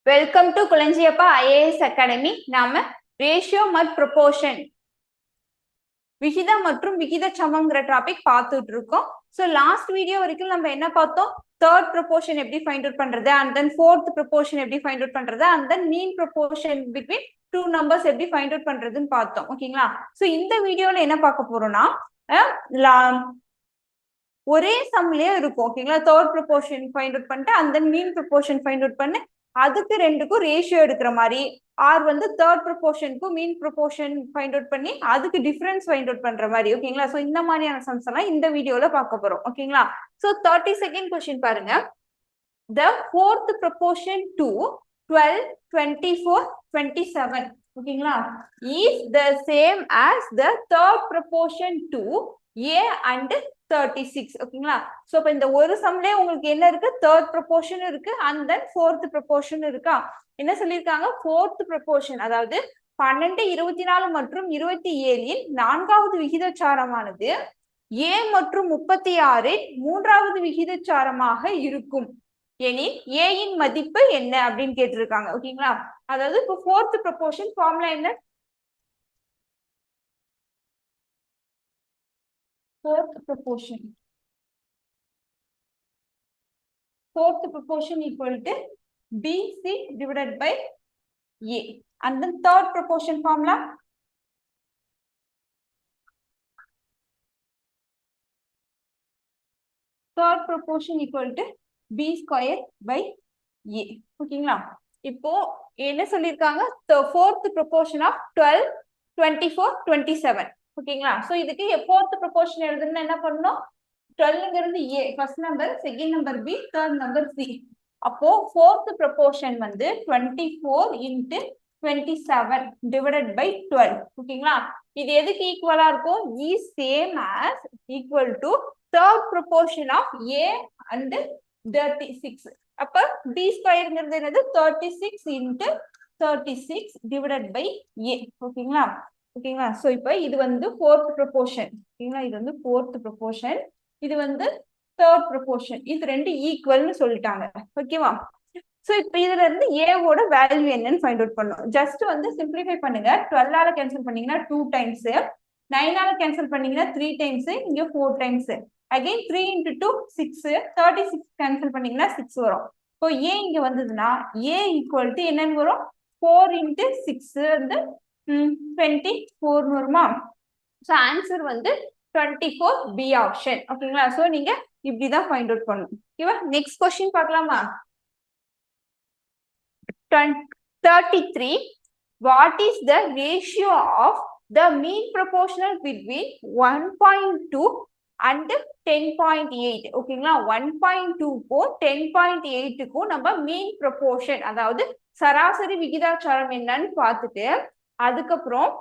Welcome to Kulanjiappa IAS academy. நாம ratio மற்றும் proportion விகிதம் மற்றும் விகித சமங்கிற டாபிக் பார்த்துட்டு இருக்கோம். ஸோ லாஸ்ட் வீடியோ வரைக்கும் நம்ம என்ன பார்த்தோம்? தேர்ட் ப்ரொபோர்ஷன் எப்படி ஃபைண்ட் அவுட் பண்றது, அண்ட் தென் ஃபோர்த் ப்ரொபோர்ஷன் எப்படி ஃபைண்ட் அவுட் பண்றது, and then mean proportion between two numbers எப்படி ஃபைண்ட் அவுட் பண்றதுன்னு பார்த்தோம். ஓகேங்களா? ஸோ இந்த வீடியோல என்ன பார்க்க போறோம்னா ஒரே சம்லயே இருக்கும். ஓகேங்களா? தேர்ட் ப்ரொபோர்ஷன் ஃபைண்ட் அவுட் பண்ணிட்டு and then mean proportion find out பண்ணி அதுக்கு ரெண்டுக்கும் ரேஷியோ எடுக்கிற மாதிரி, ஆர் வந்து தேர்ட் ப்ரொபோர்ஷனுக்கும் மீன் ப்ரொபோர்ஷன் ஃபைண்ட் அவுட் பண்ணி அதுக்கு டிஃபரன்ஸ் ஃபைண்ட் அவுட் பண்ற மாதிரி. ஓகேங்களா? ஸோ இந்த மாதிரியான சம்ஸ் எல்லாம் இந்த வீடியோல பார்க்க போறோம். ஓகேங்களா? ஸோ 32nd கொஸ்டின் பாருங்க. The fourth proportion to 12, 24, 27 ஓகேங்களா is the same as the third proportion to A and 36. ஓகேங்களா? சோ இப்ப இந்த ஒரு சம்லயே உங்களுக்கு என்ன இருக்கு? தேர்ட் ப்ரொபோர்ஷன் இருக்கு அண்ட் தென் ஃபோர்த் ப்ரொபோர்ஷன் இருக்கா. என்ன சொல்லியிருக்காங்க? ஃபோர்த் ப்ரொபோர்ஷன், அதாவது 12, 24 மற்றும் 27 நான்காவது விகிதச்சாரமானது A மற்றும் 36 மூன்றாவது விகிதச்சாரமாக இருக்கும் எனில் A இன் மதிப்பு என்ன அப்படின்னு கேட்டிருக்காங்க. ஓகேங்களா? அதாவது இப்போ ஃபோர்த் ப்ரொபோர்ஷன் ஃபார்முலா என்ன? Fourth proportion equal to BC divided by A. And then third proportion formula. Third proportion equal to B square by A. ஓகேங்களா? இப்போ என்ன சொல்லியிருக்காங்க? Fourth proportion of 12, 24, 27. ஓகேங்களா? சோ இதுக்கு fourth proportion எழுதுனா என்ன பண்ணணும்? 12ங்கிறது A first number, second number B, third number C. அப்போ fourth proportion வந்து 24 into 27 divided by 12. ஓகேங்களா? இது எதுக்கு ஈக்குவலா இருக்கும்? is same as equal to third proportion of A and 36. அப்ப B ஸ்கொயர்ங்கிறது என்னது? 36 into 36 divided by A. ஓகேங்களா? ஓகேங்களா? சோ இப்போ இது வந்து ஃபோர்த் ப்ரொபோர்ஷன். ஓகேங்களா? இது வந்து ஃபோர்த் ப்ரொபோர்ஷன், இது வந்து தேர்ட் ப்ரொபோர்ஷன். இது ரெண்டு ஈக்குவல்னு சொல்லிட்டாங்க. ஓகேவா? சோ இப்போ இதுல இருந்து ஏவோட வேல்யூ என்னன்னு ஃபைண்ட் அவுட் பண்ணணும். ஜஸ்ட் வந்து சிம்பிளிஃபை பண்ணுங்க. 12ஆல கேன்சல் பண்ணீங்கன்னா 2 டைம்ஸ், 9ஆல கேன்சல் பண்ணீங்கன்னா 3 டைம்ஸ், இங்க 4 டைம்ஸ். அகைன் 3 into 2 6, 36 கேன்சல் பண்ணீங்கன்னா 6 வரும். இப்போ ஏ இங்க வந்ததுன்னா ஏ ஈக்குவல் டு என்னன்னு வரும்? 4 into 6 வந்து 24 வருமா? சோ ஆன்சர் வந்து 24 பி ஆப்ஷன். ஓகேங்களா? சோ நீங்க இப்படிதான் ஃபைண்ட் அவுட் பண்ணணும். ஓகேவா? நெக்ஸ்ட் क्वेश्चन பார்க்கலாமா? 33. What is the ratio of the mean proportional between 1.2 and 10.8? ஓகேங்களா? 1.2க்கும் 10.8க்கும் நம்ம மீன் ப்ரொபோர்ஷன், அதாவது சராசரி விகிதாச்சாரம் என்னன்னு பார்த்துட்டு அதுக்கப்புறம்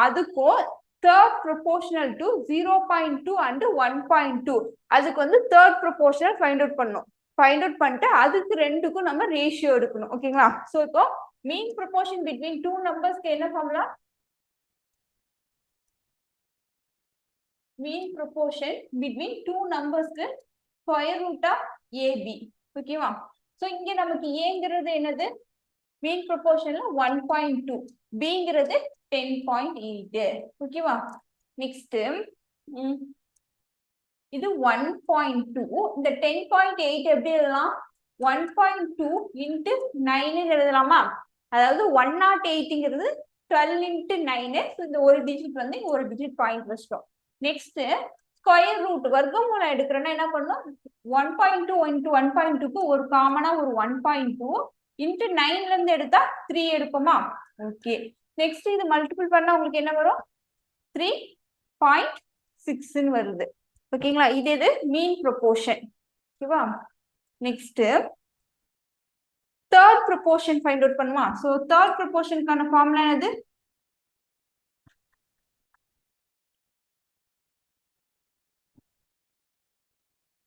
அதுக்கும் தேர்ட் ப்ரொபோர்ஷனல் டு 0.2 and 1.2 அதுக்கு வந்து தேர்ட் ப்ரொபோர்ஷனல் ஃபைண்ட் அவுட் பண்ணணும். ஃபைண்ட் அவுட் பண்ணிட்டு அதுக்கு ரெண்டுக்கும் நம்ம ரேஷியோ எடுக்கணும். ஓகேங்களா? சோ இப்போ மீன் ப்ரொபோர்ஷன் பிட்வீன் டூ நம்பர்ஸ்க்கு என்ன formula? Mean proportion between two நம்பர்ஸ்க்கு ஸ்கொயர் ரூட் ஆஃப் ஏபி. ஓகேவா? சோ இங்க நமக்கு ஏங்கிறது என்னது? மீன் ப்ரொபோர்ஷன்ல 1.2, பிங்கிறது 10.8. ஓகேவா? நெக்ஸ்ட் இது 1.2. இந்த 10.8 எப்படி எழுதலாம்? 1.2 into 9 எழுதலாமா? அதாவது 108ங்கிறது 12 into 9. இந்த ஒரு டிஜிட் வந்து ஒரு டிஜிட் பாயிண்ட் வச்சிட்டோம். நெக்ஸ்ட் ஸ்கொயர் ரூட், வர்க்கமூலம் எடுக்கிறோம்னா என்ன பண்ணும்? 1.2 into 1.2க்கு ஒரு காமனா ஒரு 1.2 into 9ல இருந்து எடுத்தா 3 எடுப்போமா? ஓகே. நெக்ஸ்ட் இது மல்டிபிள் பண்ணா உங்களுக்கு என்ன வரும்? 3.6 வருது. ஓகேங்களா? இது இது மீன் ப்ரொபோர்ஷன். ஓகேவா? Next third proportion find out பண்ணுமா? சோ தேர்ட் ப்ரொபோர்ஷனுக்கான ஃபார்முலா என்னது?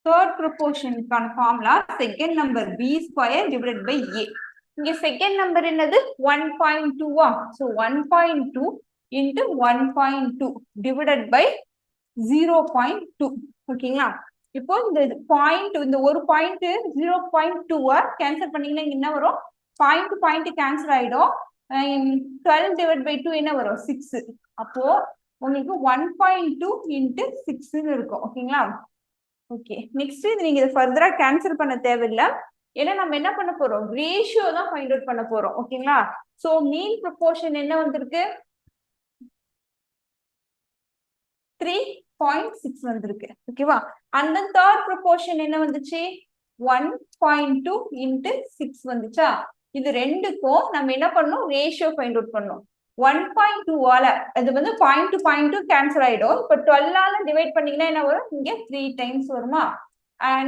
தேர்ட் ப்ரொபோர்ஷனுக்கான formula second number B square divided by A. இங்க செகண்ட் நம்பர் என்னது? 1.2. So 1.2 into 1.2 divided by 0.2. ஓகேங்களா? இப்போ இந்த பாயிண்ட், இந்த ஒரு பாயிண்ட் 0.2 கேன்சல் பண்ணீங்கன்னா என்ன வரும்? பாயிண்ட் பாயிண்ட் கேன்சல் ஆயிடும். 12 டிவைட் பை 2 என்ன வரும் 6. அப்போ உங்களுக்கு 1.2 இன்ட்டு 6 இருக்கும். ஓகேங்களா? ஓகே, நெக்ஸ்ட் இது நீங்க இதை ஃபர்தரா கேன்சல் பண்ண தேவையில்லை. ஏன்னா நம்ம என்ன பண்ண போறோம், ரேஷியோ தான் ஃபைண்ட் அவுட் பண்ண போறோம். ஓகேங்களா? சோ மீன் ப்ரொபோர்ஷன் என்ன வந்திருக்கு, 3.6 வந்திருக்கு. ஓகேவா? அண்ட் தென் தேர்ட் ப்ரொபோர்ஷன் என்ன வந்துச்சு, 1.2 இன்ட்டு 6 வந்துச்சா. இது ரெண்டுக்கும் நம்ம என்ன பண்ணணும், ரேஷியோ ஃபைண்ட் அவுட் பண்ணணும். 1.2ஆல அது வந்து பாயிண்ட் டு பாயிண்ட் கேன்சல் ஆயிடும். இப்போ 12ஆல டிவைட் பண்ணீங்கன்னா என்ன வரும், இங்க 3 டைம்ஸ் வருமா.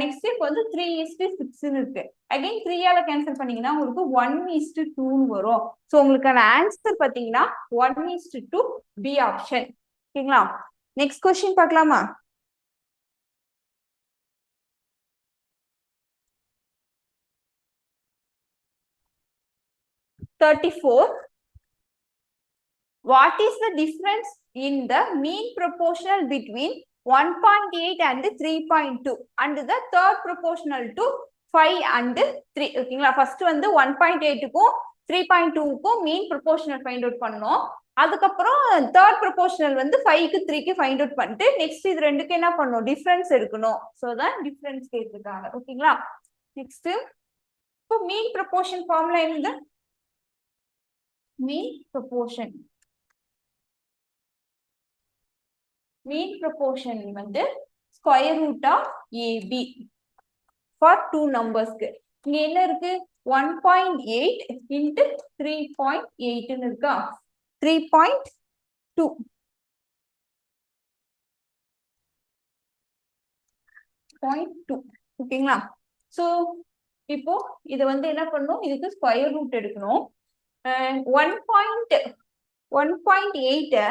நெக்ஸ்ட் இப்போ வந்து 3:6 இருக்கு. அகைன் 3ஆல கேன்சல் பண்ணீங்கன்னா உங்களுக்கு 1:2 வரும். ஸோ உங்களுக்கான ஆன்சர் பார்த்தீங்கன்னா 1:2 பி ஆப்ஷன். ஓகேங்களா? நெக்ஸ்ட் கொஸ்டின் பார்க்கலாமா? What is the difference in the mean proportional between 1.8 and 3.2 and the third proportional to 5 and 3? ஓகேங்களா? ஃபர்ஸ்ட் வந்து 1.8க்கும் 3.2க்கும் மீன் ப்ரொபோர்ஷனல் ஃபைண்ட் அவுட் பண்ணோம். அதுக்கப்புறம் தேர்ட் ப்ரொபோர்ஷனல் வந்து 5க்கு 3க்கு ஃபைண்ட் அவுட் பண்ணிட்டு நெக்ஸ்ட் இது ரெண்டுக்கு என்ன பண்ணணும், டிஃபரன்ஸ் எடுக்கணும். ஸோ தான் டிஃபரன்ஸ் கேட்டிருக்காங்க. ஓகேங்களா? நெக்ஸ்ட் இப்போ மீன் ப்ரொபோர்ஷன் ஃபார்முலா என்னது, மீன் ப்ரொபோர்ஷன் வந்து square root of A B for 2 நம்பர்ஸ்க்கு. இங்க என்ன இருக்கு, 1.8 இன்ட்டு 3.8 இருக்கா, 3.2 ஓகேங்களா? சோ இப்போ இதை வந்து என்ன பண்ணணும், இதுக்கு ஸ்கொயர் ரூட் எடுக்கணும். 1.8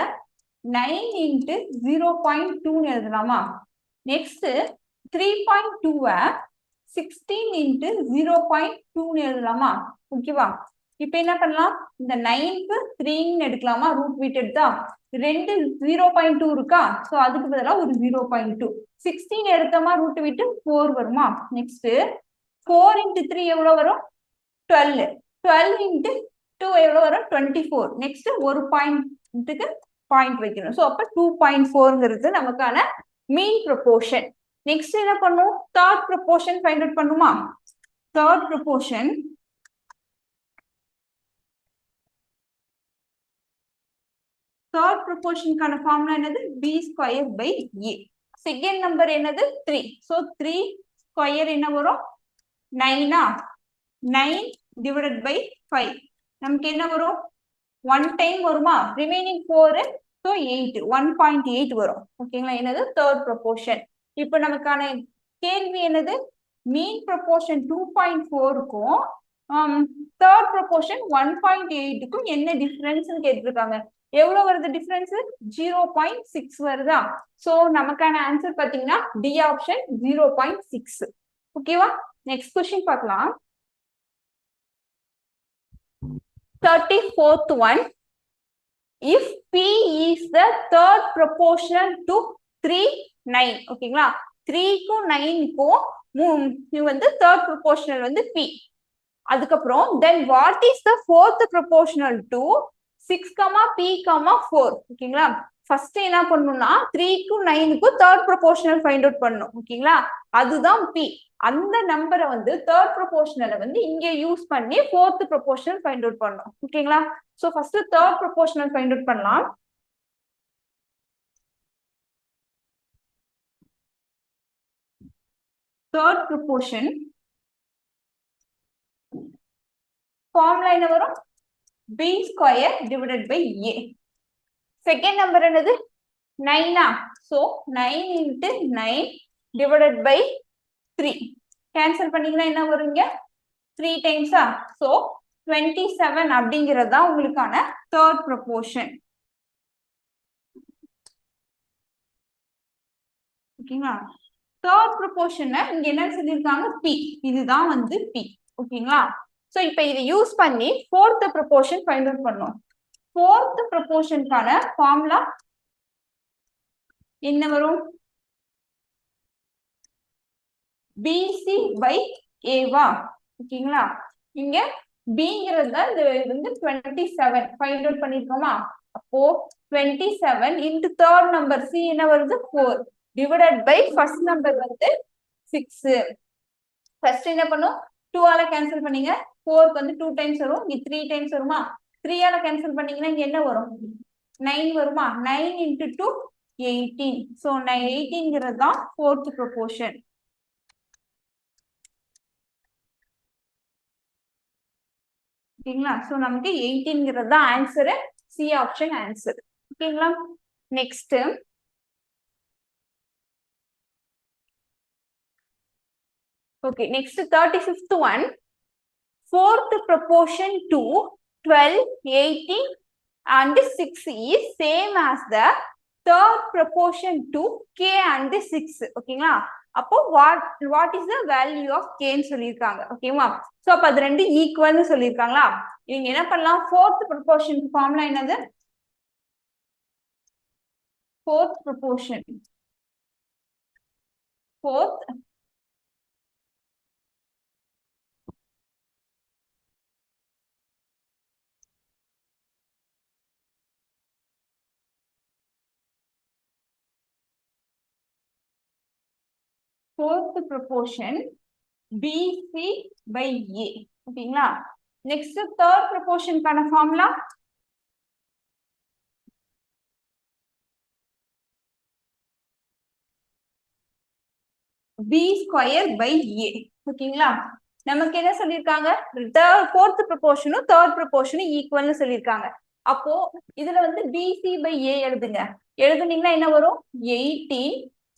9 இன்ட்டு 0.2 எழுதலாமா. நெக்ஸ்ட் 3.2 16 இன்ட்டு 0.2 எழுதலாமா. ஓகேவா? இப்ப என்ன பண்ணலாம், இந்த 9க்கு 3 எடுக்கலாமா, ரூட் வீட் எடுத்தா 2 0.2 இருக்கா. ஸோ அதுக்கு பதிலாக ஒரு 0.2. 16 எடுத்தோமா ரூட் விட்டு 4 வருமா. நெக்ஸ்ட் 4 இன்ட்டு 3 எவ்வளவு வரும், 12. 12 இன்ட்டு 2 எவ்வளவு வரும், 24. நெக்ஸ்ட் ஒரு பாயிண்ட்டுக்கு பாயிண்ட் வைக்கணும். ஸோ அப்ப 2.4ங்கிறது நமக்கான மீன் ப்ரொபோர்ஷன். நெக்ஸ்ட் என்ன பண்ணும், தேர்ட் ப்ரொபோர்ஷன் ஃபைண்ட் அவுட் பண்ணுமா. தேர்ட் ப்ரொபோர்ஷனுக்கான ஃபார்முலா என்னது, B square by A. Second number என்னது 3. ஸோ 3 ஸ்கொயர் என்ன வரும், 9. 9 டிவைடட் பை 5 நமக்கு என்ன வரும், 1 டைம் வருமா, ரிமைனிங் 4. ஸோ 8 1.8 வரும். ஓகேங்களா? என்னது தேர்ட் ப்ரொபோர்ஷன். இப்போ நமக்கான கேள்வி என்னது, மீன் ப்ரொபோர்ஷன் 2.4க்கும் தேர்ட் ப்ரொபோர்ஷன் 1.8க்கும் என்ன டிஃபரன்ஸ் கேட்டிருக்காங்க. எவ்வளவு வருது டிஃபரன்ஸ், 0.6 வருதா. சோ நமக்கான ஆன்சர் பாத்தீங்கன்னா டி ஆப்ஷன் 0.6. ஓகேவா? நெக்ஸ்ட் क्वेश्चन பார்க்கலாம். 34th one, if p is the third proportional to 3 9. ஓகேங்களா? 3க்கும் 9க்கும் இது வந்து தேர்ட் ப்ரொபோர்ஷனல் வந்து p. அதுக்கப்புறம் then what is the fourth proportional to 6, p, 4. ஓகேங்களா? ஃபர்ஸ்ட் என்ன பண்ணணும்னா 3க்கும் 9க்கும் தேர்ட் ப்ரொபோர்ஷனல் ஃபைண்ட் அவுட் பண்ணணும். ஓகேங்களா? அதுதான் p. அந்த நம்பரை வந்து தேர்ட் ப்ரொபோர்ஷனலை வந்து இங்க யூஸ் பண்ணி ஃபோர்த் ப்ரொபோர்ஷனல் ஃபைண்ட் அவுட் பண்ணணும். ஓகேங்களா? So first third proportional find out பண்ணலாம். தேர்ட் ப்ரொபோர்ஷன் ஃபார்முலா என்ன வரும், b square divided by a. Second number என்னது 9. So 9 into 9 divided by 3. Cancel பண்ணீங்கன்னா என்ன வருங்க, 3 டைம்ஸா. சோ 27 அப்படிங்கிறது தான் உங்களுக்கான தேர்ட் ப்ரொபோர்ஷன். ஓகேங்களா? தேர்ட் ப்ரொபோர்ஷன் இங்க என்ன சொல்லியிருக்காங்க, p. இதுதான் வந்து p. ஓகேங்களா? சோ இப்போ இதை யூஸ் பண்ணி ஃபோர்த் ப்ரொபோர்ஷன் ஃபைண்ட் அவுட் பண்ணோம். ஃபோர்த் ப்ரொபோர்ஷனுக்கான ஃபார்முலா என்ன வரும், BC by A வா. ஓகேங்களா? இங்க பிங்கிறது தான் இது வந்து 27 ஃபைண்ட் அவுட் பண்ணிருக்கோமா? அப்போ 27 இன்டு தேர்ட் நம்பர் சி என்ன வருது 4 டிவைடட் பை ஃபர்ஸ்ட் நம்பர் வந்து 6. ஃபர்ஸ்ட் என்ன பண்ணும் 2 ஆல கேன்சல் பண்ணீங்க 4க்கு வந்து 2 டைம்ஸ் வரும், இங்க 3 டைம்ஸ் வருமா? 3 ஆல கேன்சல் பண்ணீங்கன்னா இங்க என்ன வரும் 9 வருமா? 9 இன்டு 2 18. ஸோ 18ங்கிறது தான் ஃபோர்த் ப்ரொபோர்ஷன். ஓகேங்களா? ஸோ நமக்கு 18ங்கிறது தான் ஆன்சரு, சி ஆப்ஷன் ஆன்சர். ஓகேங்களா? Next okay, next 35th one, fourth proportion to 12, 18 and 6 is same as the third proportion to k and 6. ஓகேங்களா? அப்போ what is the value of k ன்னு சொல்லியிருக்காங்க. ஓகேவா? So அப்போ அது ரெண்டு ஈக்குவல்னு சொல்லியிருக்காங்களா? இவங்க என்ன பண்ணலாம்? ஃபோர்த் ப்ரொபோர்ஷன் ஃபார்முலா என்னது? fourth proportion, fourth proportion BC by A. ஓகேங்களா? நெக்ஸ்ட் தேர்ட் ப்ரொபோர்ஷனுக்கான formula B square by A. ஓகேங்களா? நமக்கு என்ன சொல்லியிருக்காங்க? ஃபோர்த் ப்ரொபோர்ஷனும் தேர்ட் ப்ரொபோர்ஷனும் ஈக்குவல்னு சொல்லியிருக்காங்க. அப்போ இதுல வந்து BC by A எழுதுங்க. எழுதுனீங்கன்னா என்ன வரும்? 18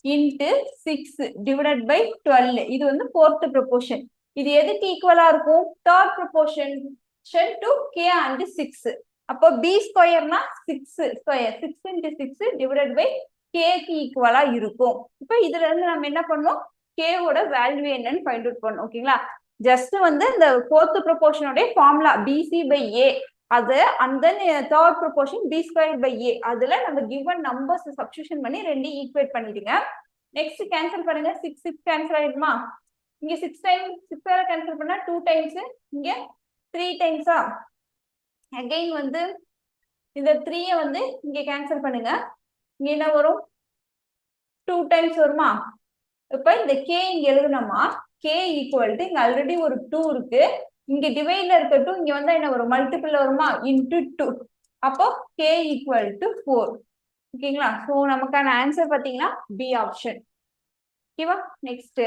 இன்டு 6 டிவைடட் பை 12. இது வந்து ஃபோர்த் ப்ரொபோர்ஷன். இது எதுக்கு ஈக்குவலா இருக்கும்? Third proportion to K and 6. அப்போ B ஸ்கொயர்னா 6 ஸ்கொயர், 6 இன்டு 6 டிவைடட் பை Kக்கு ஈக்குவலா இருக்கும். இப்போ இதுல இருந்து நம்ம என்ன பண்ணோம்? Kவோட வேல்யூ என்னன்னு ஃபைண்ட் அவுட் பண்ணோம். ஓகேங்களா? ஜஸ்ட் வந்து இந்த ஃபோர்த் ப்ரொபோர்ஷனோட ஃபார்முலா BC by A அது and then third proportion B square by A அதுல நம்ம given numbers substitution பண்ணி ரெண்டு ஈக்குவேட் பண்ணிடுங்க. நெக்ஸ்ட் கேன்சல் பண்ணுங்க. 6 6 கேன்சல் ஆயிடுமா? இங்க 6 டைம் 6 ஆல கேன்சல் பண்ணா 2 டைம்ஸ், இங்க 3 டைம்ஸா? அகைன் வந்து இந்த 3 வந்து இங்க கேன்சல் பண்ணுங்க. இங்க என்ன வரும்? 2 டைம்ஸ் வருமா? இப்ப இந்த K இங்க எழுதணுமா? K ஈக்குவல் டு இங்க ஆல்ரெடி ஒரு 2 இருக்கு, இங்க டிவைட்ல இருக்க 2 இங்க வந்தா என்ன வரும்? மல்டிபிள் வருமா? இன்டு 2. அப்போ K ஈக்குவல் டு 4. ஓகேங்களா? சோ நமக்கான ஆன்சர் பாத்தீங்கன்னா B ஆப்ஷன். ஓகேவா? நெக்ஸ்ட்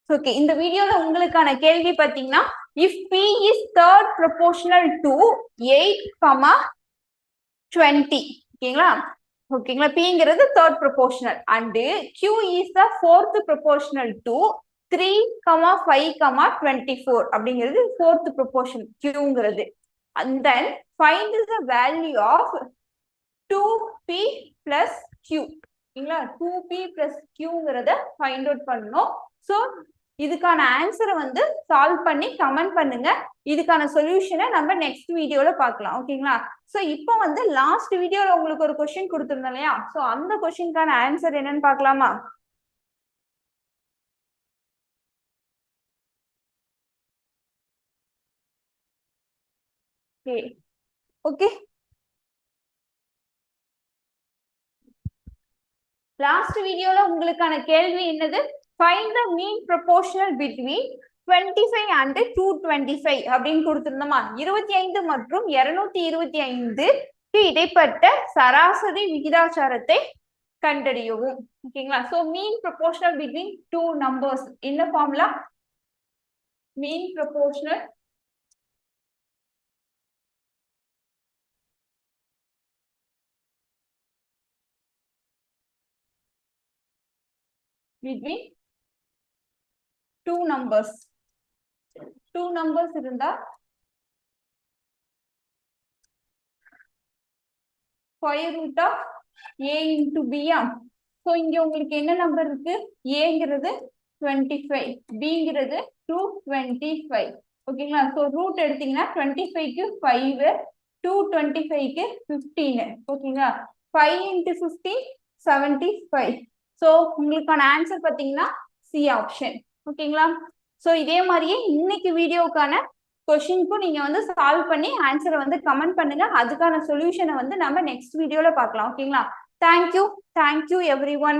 ஓகே, இந்த வீடியோல உங்களுக்கான கேள்வி பாத்தீங்கன்னா if P is third proportional to 8, 20. ஓகேங்களா? ஓகேங்களா? Pங்கிறது third proportional and Q is the fourth proportional to 3, 5, 24 அப்படிங்கிறது fourth proportion Qங்கிறது. And then find the value of 2P plus Q. ஓகேங்களா? 2P plus Qங்கிறத find out பண்ணணும். ஸோ இதுக்கான ஆன்சரை வந்து solve பண்ணி comment பண்ணுங்க. இதுக்கான சொல்யூஷனை நம்ம நெக்ஸ்ட் வீடியோல பார்க்கலாம். ஓகேங்களா? ஸோ இப்போ வந்து லாஸ்ட் வீடியோல உங்களுக்கு ஒரு கொஸ்டின் கொடுத்துருந்தோம் இல்லையா? ஸோ அந்த கொஸ்டினுக்கான ஆன்சர் என்னன்னு பார்க்கலாமா? ஓகே, லாஸ்ட் வீடியோல உங்களுக்கான கேள்வி என்னது? Find the mean proportional between 25 and 225 அப்படின்னு கொடுத்திருந்தோமா? 25 மற்றும் 225 இடைப்பட்ட சராசரி விகிதாச்சாரத்தை கண்டறியவும். ஓகேங்களா? சோ மீன் ப்ரொபோர்ஷனல் பிட்வீன் டூ நம்பர்ஸ். என்ன ஃபார்முலா? மீன் proportional between two numbers. Two numbers இருந்தா square root of a into b. So இங்க உங்களுக்கு என்ன நம்பர் இருக்கு? a-ங்கிறது 25, b-ங்கிறது 225. ஓகேங்களா? சோ ரூட் எடுத்தீங்கன்னா 25க்கு 5, 225க்கு 15. ஓகேங்களா? 5 into 15 75. சோ உங்களுக்கான ஆன்சர் பாத்தீங்கன்னா சி ஆப்ஷன். ஓகேங்களா? ஸோ இதே மாதிரியே இன்னைக்கு வீடியோக்கான கொஸ்டினுக்கும் நீங்க வந்து சால்வ் பண்ணி ஆன்சரை வந்து கமெண்ட் பண்ணுங்க. அதுக்கான சொல்யூஷனை வந்து நம்ம நெக்ஸ்ட் வீடியோல பார்க்கலாம். ஓகேங்களா? Thank you every one.